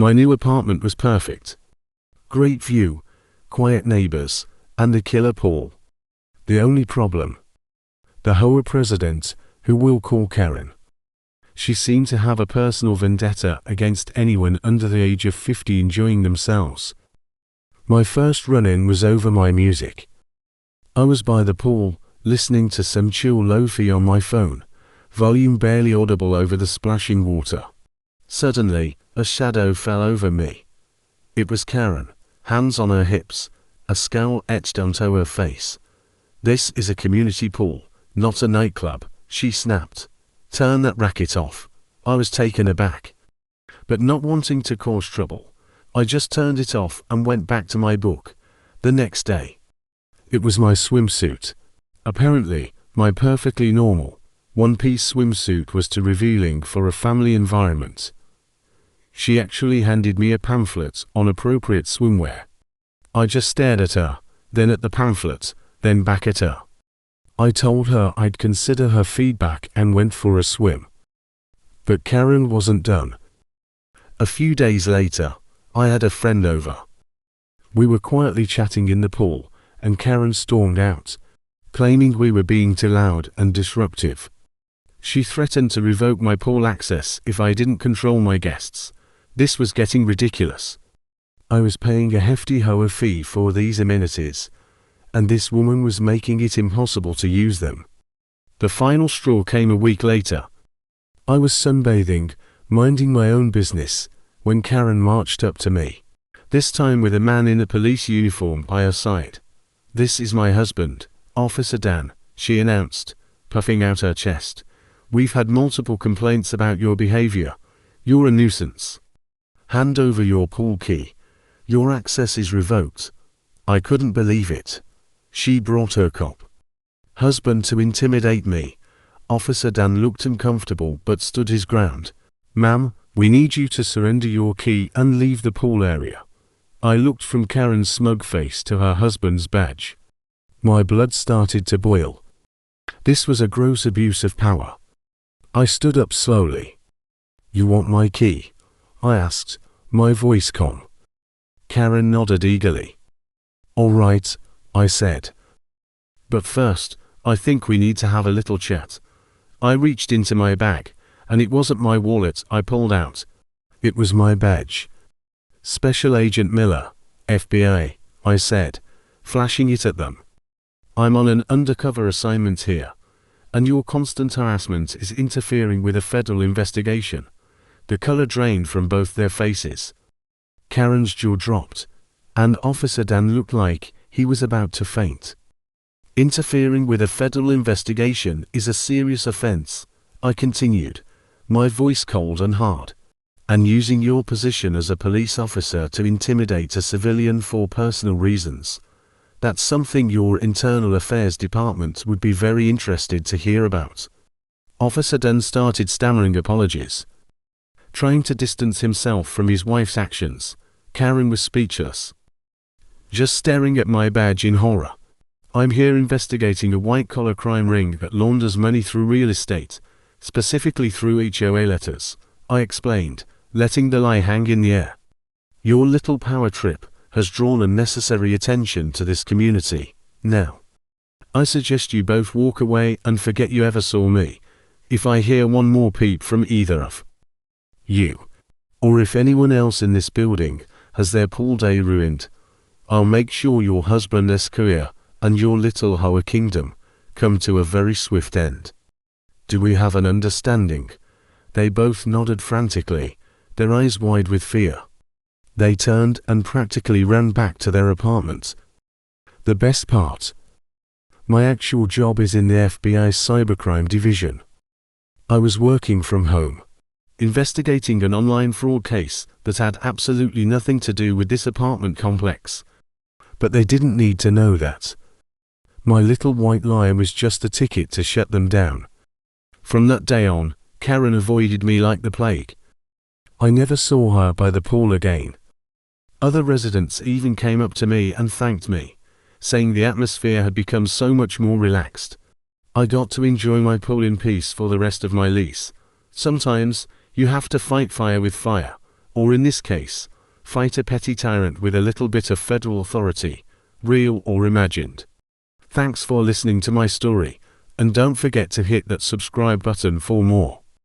My new apartment was perfect. Great view, quiet neighbors, and a killer pool. The only problem? The HOA president, who we'll call Karen. She seemed to have a personal vendetta against anyone under the age of 50 enjoying themselves. My first run-in was over my music. I was by the pool, listening to some chill lo-fi on my phone, volume barely audible over the splashing water. Suddenly, a shadow fell over me. It was Karen, hands on her hips, a scowl etched onto her face. "This is a community pool, not a nightclub," she snapped. "Turn that racket off." I was taken aback. But not wanting to cause trouble, I just turned it off and went back to my book. The next day. It was my swimsuit. Apparently, my perfectly normal, one-piece swimsuit was too revealing for a family environment. She actually handed me a pamphlet on appropriate swimwear. I just stared at her, then at the pamphlet, then back at her. I told her I'd consider her feedback and went for a swim. But Karen wasn't done. A few days later, I had a friend over. We were quietly chatting in the pool, and Karen stormed out, claiming we were being too loud and disruptive. She threatened to revoke my pool access if I didn't control my guests. This was getting ridiculous. I was paying a hefty HOA fee for these amenities, and this woman was making it impossible to use them. The final straw came a week later. I was sunbathing, minding my own business, when Karen marched up to me, this time with a man in a police uniform by her side. "This is my husband, Officer Dan," she announced, puffing out her chest. "We've had multiple complaints about your behavior. You're a nuisance. Hand over your pool key. Your access is revoked." I couldn't believe it. She brought her cop husband to intimidate me. Officer Dan looked uncomfortable but stood his ground. "Ma'am, we need you to surrender your key and leave the pool area." I looked from Karen's smug face to her husband's badge. My blood started to boil. This was a gross abuse of power. I stood up slowly. "You want my key?" I asked, my voice calm. Karen nodded eagerly. "All right," I said. "But first, I think we need to have a little chat." I reached into my bag, and it wasn't my wallet I pulled out. It was my badge. "Special Agent Miller, FBI," I said, flashing it at them. "I'm on an undercover assignment here, and your constant harassment is interfering with a federal investigation." The color drained from both their faces. Karen's jaw dropped, and Officer Dan looked like he was about to faint. "Interfering with a federal investigation is a serious offense," I continued, my voice cold and hard. "And using your position as a police officer to intimidate a civilian for personal reasons, that's something your Internal Affairs Department would be very interested to hear about." Officer Dan started stammering apologies, trying to distance himself from his wife's actions. Karen was speechless, just staring at my badge in horror. "I'm here investigating a white-collar crime ring that launders money through real estate, specifically through HOA letters," I explained, letting the lie hang in the air. "Your little power trip has drawn unnecessary attention to this community. Now, I suggest you both walk away and forget you ever saw me. If I hear one more peep from either of you, or if anyone else in this building has their pool day ruined, I'll make sure your husband's career and your little HOA kingdom come to a very swift end. Do we have an understanding?" They both nodded frantically, their eyes wide with fear. They turned and practically ran back to their apartments. The best part: my actual job is in the FBI's cybercrime division. I was working from home, investigating an online fraud case that had absolutely nothing to do with this apartment complex. But they didn't need to know that. My little white lie was just a ticket to shut them down. From that day on, Karen avoided me like the plague. I never saw her by the pool again. Other residents even came up to me and thanked me, saying the atmosphere had become so much more relaxed. I got to enjoy my pool in peace for the rest of my lease. Sometimes, you have to fight fire with fire, or in this case, fight a petty tyrant with a little bit of federal authority, real or imagined. Thanks for listening to my story, and don't forget to hit that subscribe button for more.